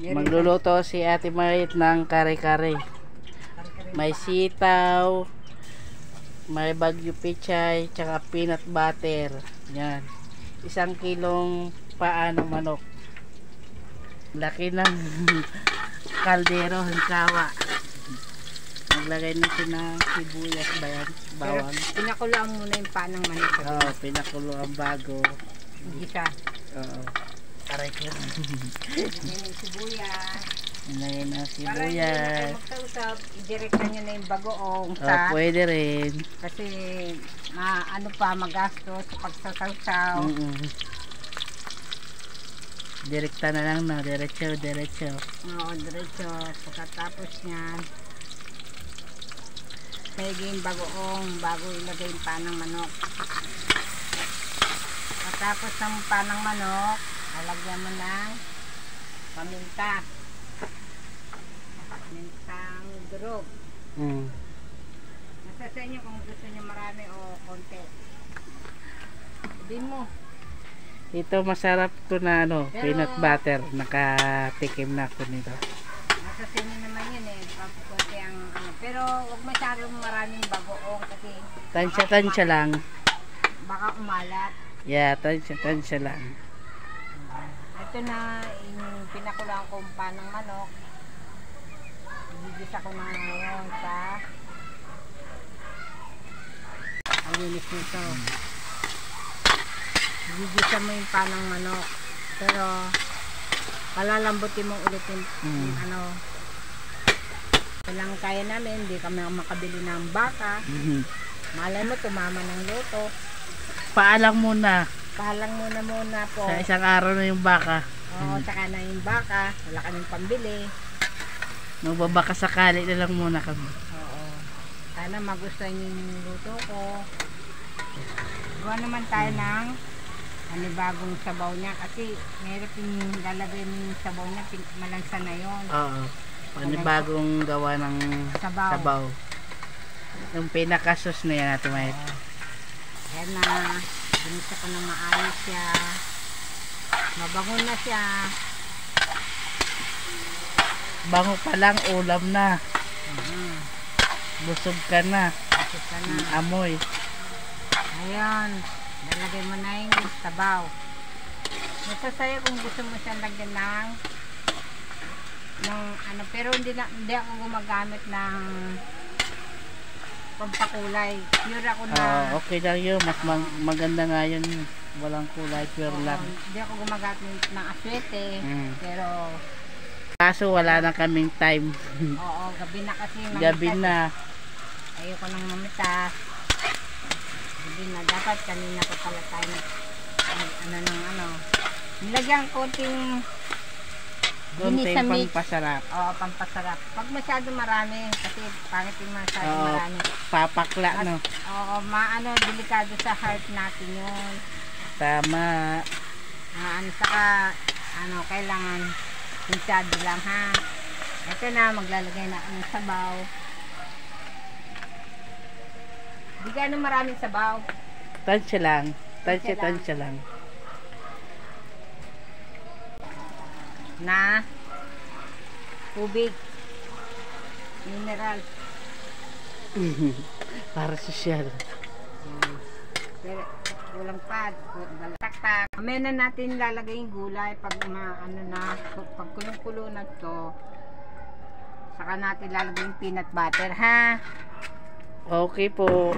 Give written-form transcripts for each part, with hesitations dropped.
Magluluto si Ate Marit ng kare-kare. May sitaw, may bagyo pichay, tsaka peanut butter. Yan. 1 kilong paa ng manok. Laki ng kaldero, hangkawa. Maglagay na siya ng sibuyas ba yan? Bawang. Pinakuloan muna yung paa ng manok. Oo, pinakuloan bago. Hindi ka. Oo. Aray ko. Yan yung sibuyas. Yan ang Para hindi sibuyas. na magkausap, i-directa nyo na yung bagoong Oh, sa... pwede rin. Kasi ano pa, magastos sa pagsasawsaw. Direkta na lang na, diretso. Oo, diretso. Pagkatapos niyan, maigi yung bagoong bago ilagay yung paa ng manok. Pagkatapos ng paa ng manok, lalagyan mo ng paminta. Pamintang durog. Nasa sa inyo kung gusto nyo marami o konti. Sabihin mo. Ito masarap to na Pero, peanut butter. Nakatikim na ako nito. Nasa sa inyo naman yun eh. Konti ang ano. Pero huwag masyadong maraming bagoong kasi Tansya lang. baka umalat. Yeah, tansya lang. Ito na yung pinakulang kong paa ng manok. Gigisa ko na ngayon sa ang linis nito. Gigisa mo yung paa ng manok. Pero palalambutin mo ulit yung ano. Kailangan kaya namin, hindi kami makabili ng baka. Malay mo, tumama ng luto. Paalang muna. Pahalang muna po. Sa isang araw na yung baka. Oo, tsaka na yung baka. Wala kaming pambili. Magbabaka sakali na lang muna kami. Oo. Sana magustuhan niyo yung luto ko. Gawa naman tayo ng panibagong sabaw niya. Kasi meron yung lalagay mo yung sabaw niya. Malansa na yun. Oo. Panibagong gawa ng sabaw. Yung pinakasos na yan natin may. Ayan na. Ginisa ko na maayos siya. Mabango na siya. Bango pa lang, ulam na. Busog ka na. Busog ka na. Amoy. Ayan. Lalagay mo na yung sabaw. Basta sa'yo kung gusto mo siya lagyan ng ano, pero hindi ako gumagamit ng pampakulay. Pure ako na. Okay lang yun. Mas maganda nga yun. Walang kulay, pure lang. Hindi ako gumagamit ng aswete. Pero kaso wala na kaming time. oo, gabi na kasi. Gabi na. Ayoko nang mamita. Gabi na. Dapat kanina pa pala tayo ano. Nilagyan konting pampasarap. Oo, pampasarap. Pag masyado marami, kasi pangit yung masyado marami. Papakla, no? Oo, delikado sa heart natin yun. Tama. Kailangan masyado lang, ha? Ito na, maglalagay na ng sabaw. Di gano'ng maraming sabaw. Tansya lang. Tansya lang. Na tubig. Mineral. Para sosyal. Pero walang pad. Tak-tak. Mamaya na natin lalagay yung gulay pag pag kulong-kulo na to. Saka natin lalagay yung peanut butter, ha? Okay po.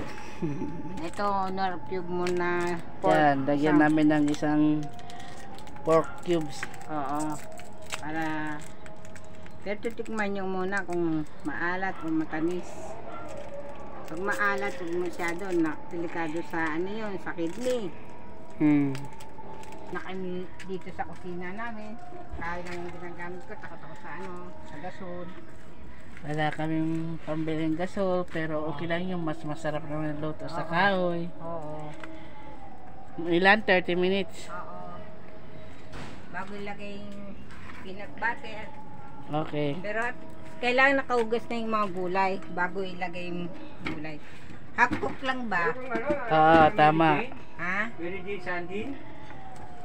Ito, nor cube muna. Yan, lagyan namin ng isang pork cubes. Oo. Pero titikman nyo muna kung maalat o matamis. Pag maalat, huwag masyado, delikado sa sa kidney. Na kami dito sa kusina namin, kaya lang yung ginagamit ko, takot ako sa gasol. Wala kaming pambiling gasol, pero okay lang yung mas masarap naman ang luto sa kahoy. Oo. Ilan? 30 minutes? Oo. Bago ilagay yung peanut butter. Okay. Pero kailangan nakaugas na yung mga gulay bago ilagay yung gulay. Half-cook lang ba? Oo, tama. Ha? Mary Jane Sandin?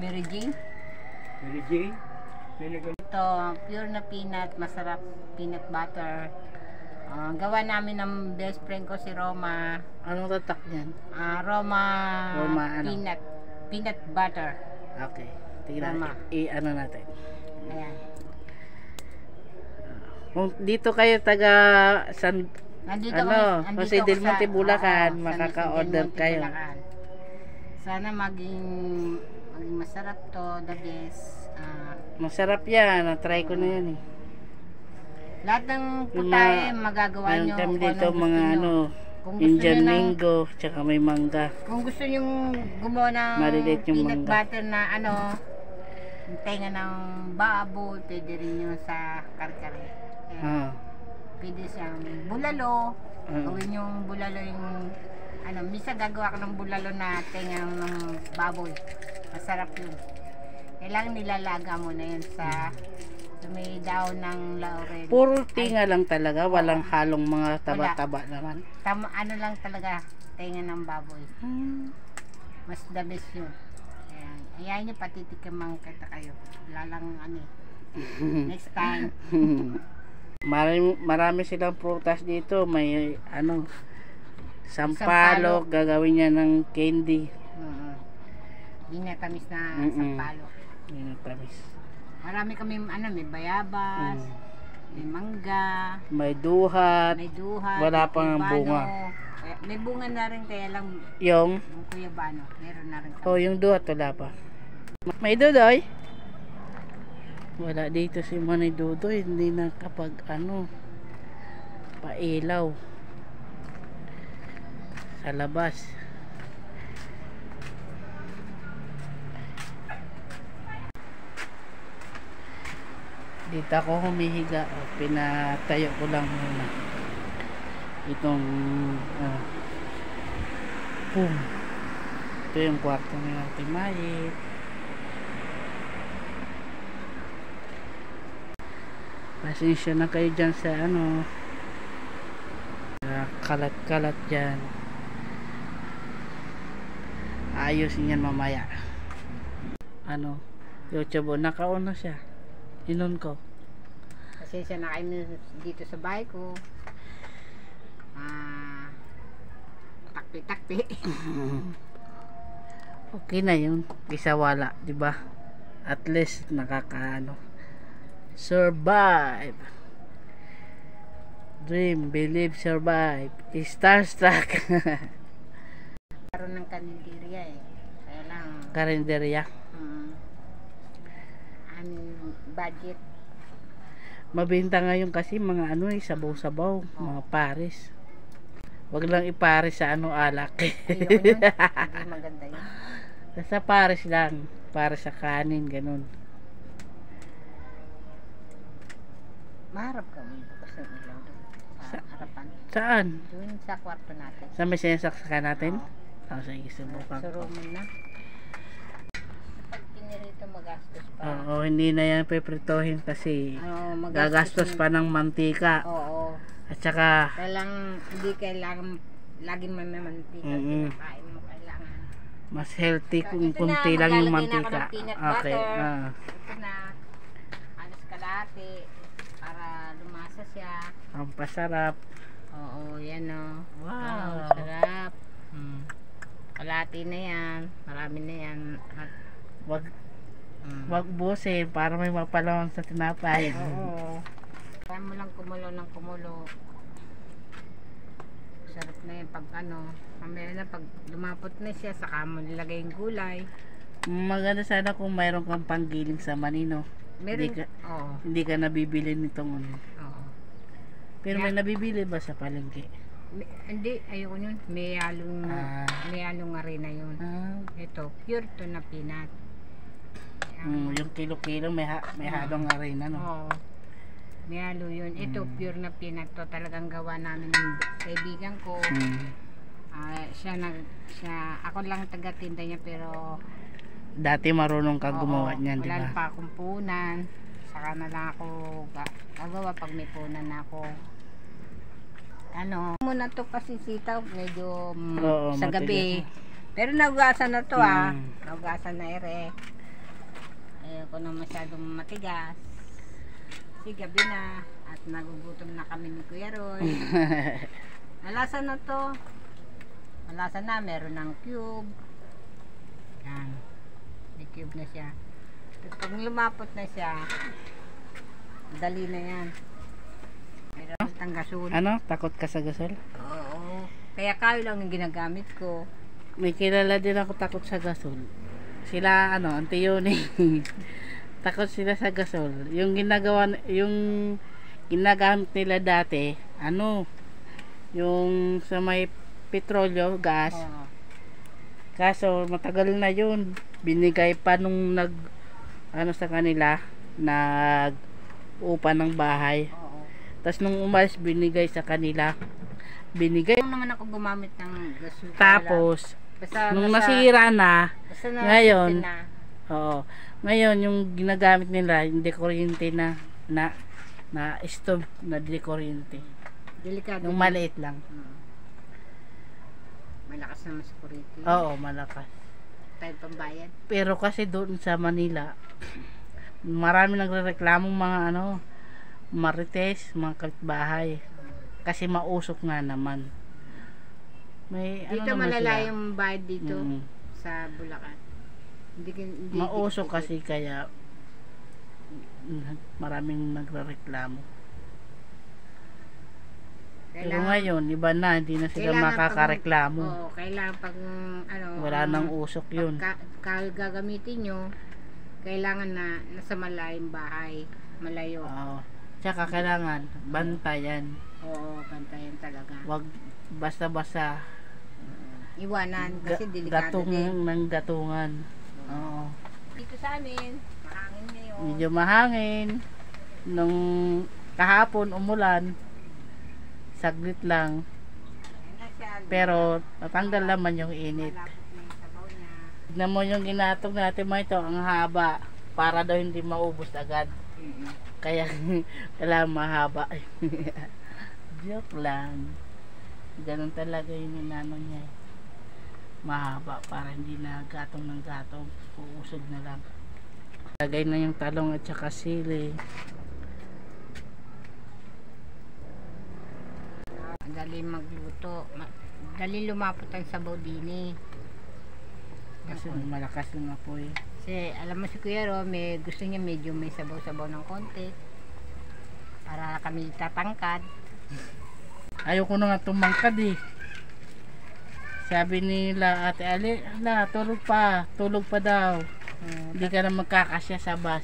Mary Jane? Mary Jane? Ito, pure na peanut, masarap peanut butter. Gawa namin ng best friend ko si Roma. Anong tatak niyan? Roma Ano? peanut butter. Okay. Tingnan Tama. ano natin. Ayan. Kung dito kayo taga San Nandito Jose ako del Monte, Bulacan, San makaka-order Jose del Monte, kayo. Bulacan. Sana maging masarap to, the best. Masarap yan. Na-try ko na yan eh. Lahat ng Yung putahe magagawa Meron nyo kami kung dito anong gusto mga nyo. Kung gusto Indian nyo ng- mango, tsaka may mangga. Kung gusto nyo gumawa ng Maliliit yung peanut mangga. butter na yung tenga ng baboy, pwede rin yun sa kare-kare. Ayan. Ah. Pwede siyang bulalo. Ah. Gawin yung bulalo yung misa gagawa ka ng bulalo na tenga ng baboy. Masarap yun. Kailangan nilalaga mo na yun sa may daon ng laurel. Puro tinga lang talaga, walang halong mga taba-taba naman. Ano lang talaga, tenga ng baboy. Mas the best yun. Ayan. Ayan nyo, patitikimang kita kayo. Wala lang next time. Marami silang prutas dito. May sampalok, gagawin niya ng candy. Binatamis na sampalok. Binatamis. Marami kami, may bayabas, may mangga, May duhat. Wala may pang kuybano. bunga. May bunga na rin, kaya lang Yung kuyabano, meron na rin kami. yung duhat wala pa. May dudoy? Wala dito si Manay Dudoy. Hindi na kapag pailaw sa labas. Dito ako humihiga. Pinatayo ko lang muna itong boom. Ito yung kwarto ni Ate Mai. Pasensya na kayo dyan sa kalat-kalat dyan. Ayusin yan mamaya. YouTube, naka-on na siya. Inon ko. Pasensya na kayo dito sa bahay ko. Takpi-takpi. Okay na yun. Isa wala, di ba? At least survive. Dream, believe, survive. Starstruck. Karoon ng karinderya Kaya lang. Karinderya. Budget. Mabenta ngayon kasi mga sabaw-sabaw, mga pares. Wag lang ipares sa alak. Ayoko yun. Hindi maganda yun. Sa pares lang, para sa kanin, ganun. Maharap ka mo bukas ng ilaw doon. Sa harapan. Saan? Doon sa kwarto natin. Sa may sinasaksakan natin? Sige, subukan ko. Suruman na. Pag pinirito magastos pa. Oo, hindi na yan pepritohin kasi gagastos yun. pa ng mantika. Oo. At saka Hindi kailangan laging may mantika. Kinakain mo kailangan. mas healthy kung Ito kunti na, lang yung maglalagay na ako mantika. ng peanut Okay. butter. Ito na. Alas kalahati. Para lumasa siya. Ang pasarap. Oo, yan o. Wow. Sarap. Kalahati na yan. Marami na yan. Wag busin para may mapalawang sa tinapay. Oo. Kaya mo lang kumulo ng kumulo. Sarap na yan pag mamaya na pag lumapot na siya, saka mo nilagay yung gulay. Maganda sana kung mayroon kang panggiling sa manino. Meron. Hindi ka nabibili nitong Oo. Pero may nabibili ba sa palengke? Hindi, ayoko yun. May halong arena yun. Ito, pure to na peanut. Yung kilo-kilo may halong arena, no? Oo. May halo yun. Ito, pure na peanut to. Talagang gawa namin ng kaibigan ko. Ako lang taga-tinda niya, pero dati marunong ka gumawa niyan, di ba? wala pa akong punan. Saka na lang ako gagawa pag may punan na ako. Muna to kasi sitaw, medyo sa gabi. Pero naugasan na to Naugasan na ere. Ayoko na masyadong matigas. Kasi gabi na at nagugutom na kami ni Kuya Roy. Malasa na to. Malasa na, meron ng cube. Yan. May cube na siya. At pag lumapot na siya, dali na yan. Meron ng gasol. Ano? Takot ka sa gasol? Oo. Kaya kayo lang yung ginagamit ko. May kilala din ako takot sa gasol. Sila, Auntie Yoni. Takot sila sa gasol. Yung ginagamit nila dati, yung sa may petrolyo, gas. Oo. Kaso, matagal na yun. Binigay pa nung sa kanila, upa ng bahay. Oo. Tapos nung umalis, binigay sa kanila. Binigay. Kung naman ako gumamit ng gasol. Tapos, basta, nung nasira na, ngayon, na. oo. Ngayon, yung ginagamit nila, hindi kuryente na stove na di kuryente. Delikado. Yung maliit lang. Malakas naman sa kuryente. Oo, malakas. Tayo pambayad. Pero kasi doon sa Manila, marami nagrereklamong mga marites, mga kapitbahay. Kasi mausok nga naman. May Dito naman malala sila. yung bayad dito sa Bulacan. Hindi Mausok kasi kaya maraming nagrereklamo. Pero ngayon, iba na, hindi na sila makakareklamo. Oo, kailangan pag wala nang usok yun. Gagamitin nyo, kailangan na nasa malayong bahay, malayo. Oo. Tsaka kailangan bantayan. Oo, bantayan talaga. Wag basta-basta Iwanan kasi delikado din. ng gatungan. Oo. Dito sa amin, mahangin ngayon. Medyo mahangin. Nung kahapon umulan, saglit lang. Pero natanggal naman yung init. Tignan mo yung ginatog natin mo ito, ang haba. Para daw hindi maubos agad. Kaya kailangan mahaba. Joke lang. Ganun talaga yung inano niya. Mahaba para hindi na gatong ng gatong. Uusog na lang. Lagay na yung talong at saka sili. Dali magluto. Dali lumapot ang sabaw din eh. Kasi malakas yung apoy. Kasi alam mo si Kuya Ro, gusto niya medyo may sabaw-sabaw ng konti. Para kami tatangkad. Ayoko na nga tumangkad eh. Sabi nila Ate Ali, tulog pa daw. Hindi ka na magkakasya sa bus.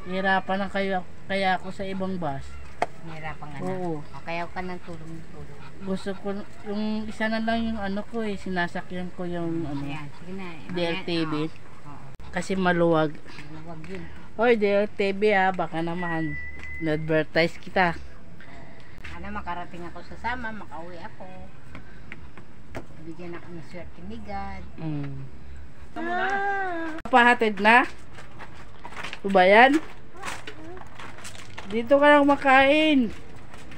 Hirapan lang kaya ako sa ibang bus. Hirapan nga na. Oo. Kaya ka nang tulog. Gusto ko, yung isa na lang yung sinasakyan ko yung Ayan, sige na. DLTV. Oo. Kasi maluwag. Maluwag yun. Hoy, DLTV baka naman na-advertise kita. Sana makarating ako sa Sama, makauwi ako. Bigyan ako ng swerte ni God. Pahatid na? Ito ba yan? Dito ka lang kumakain.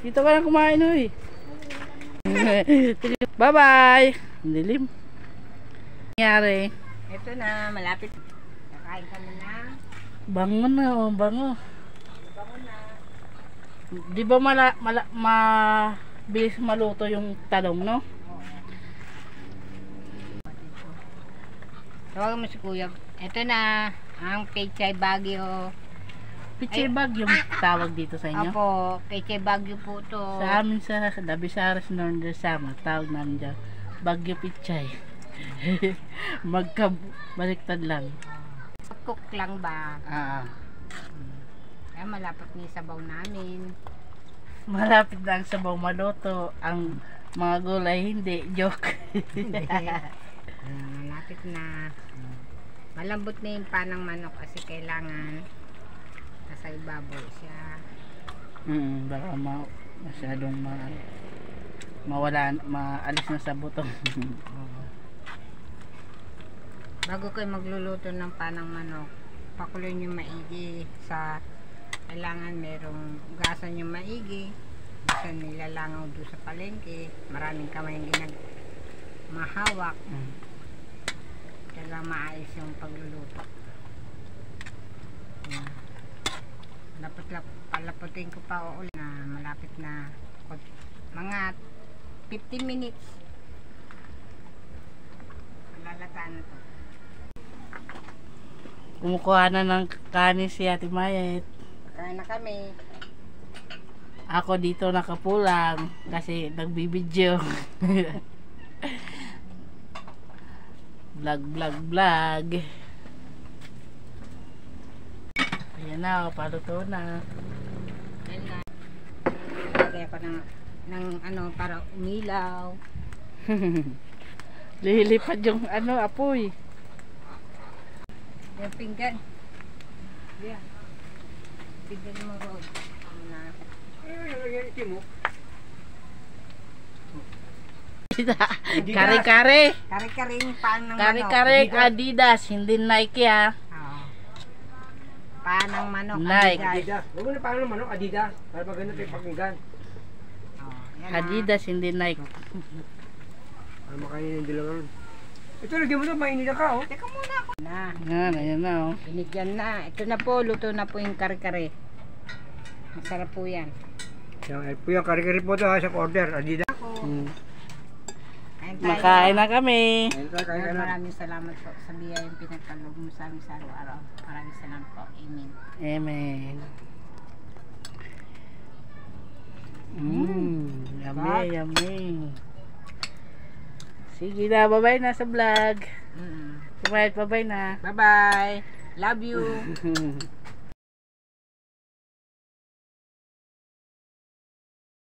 Dito ka lang kumain, hoy. Bye-bye. Ang dilim. Nangyari. Ito na, malapit. Kakain kami na. Bango na, bango. Bango na. Di ba mabilis maluto yung talong, no? Tawagan mo si Kuya. Ito na, ang Pechay Baguio. Pichay Baguio yung tawag dito sa inyo? Apo, Pechay Baguio po to. Sa amin sa Dabisaras Northern Sama, tawag namin dyan, Baguio Pichay. Baliktad lang. Cook lang ba? Kaya malapit ni sabaw namin. Malapit na ang sabaw maluto. Ang mga gulay hindi. Joke. Malapit na. Malambot na yung panang manok kasi kailangan nasa ibabaw siya. Baka masyadong maalis na sa butong. Bago kayo magluluto ng panang manok, pakuloy nyo maigi sa kailangan merong gasan yung maigi. Gusto nilalangaw doon sa palengke. Maraming kamay yung mahawak. Kaya maayos yung pagluluto. Palaputin ko pa ulit na malapit na mga 15 minutes. Lalataan na to. Kumukuha na ng kanin si Ate Mayet. Kaya na kami. Ako dito nakapulang kasi nagbibideo. Vlog. Ayan na, paluto na. Ayan na. Lagay ako ng ano para umilaw. Lilipad yung apoy. Yung pinggan. Yeah. Pinggan mo road. Kare-kare. Kare-karing paan ng manok. Kare-kare Adidas, hindi Nike ah. Oo. Paan ng manok. Nike. Adidas. Huwag mo na paan ng manok, Adidas. Para maganda tayo pakinggan. Oh, yan Adidas, hindi Nike. Para makainin yung dilangan. Ito, lagyan mo ito, mainit ka oh. Teka muna ako. Na. Ayan na oh. Binigyan na. Ito na po, luto na po yung kare-kare. Masarap po yan. Yung kari-kari po ito ha, sa order, Adidas. Kain tayo. Makain na kami. Ayun tayo, kaya na. Maraming salamat po sa biyayang pinagkaloob mo sa amin sa araw-araw. Maraming salamat po. Amen. Amen. Yummy. Sige na, bye-bye na sa vlog. Bye-bye na. Bye-bye. Love you.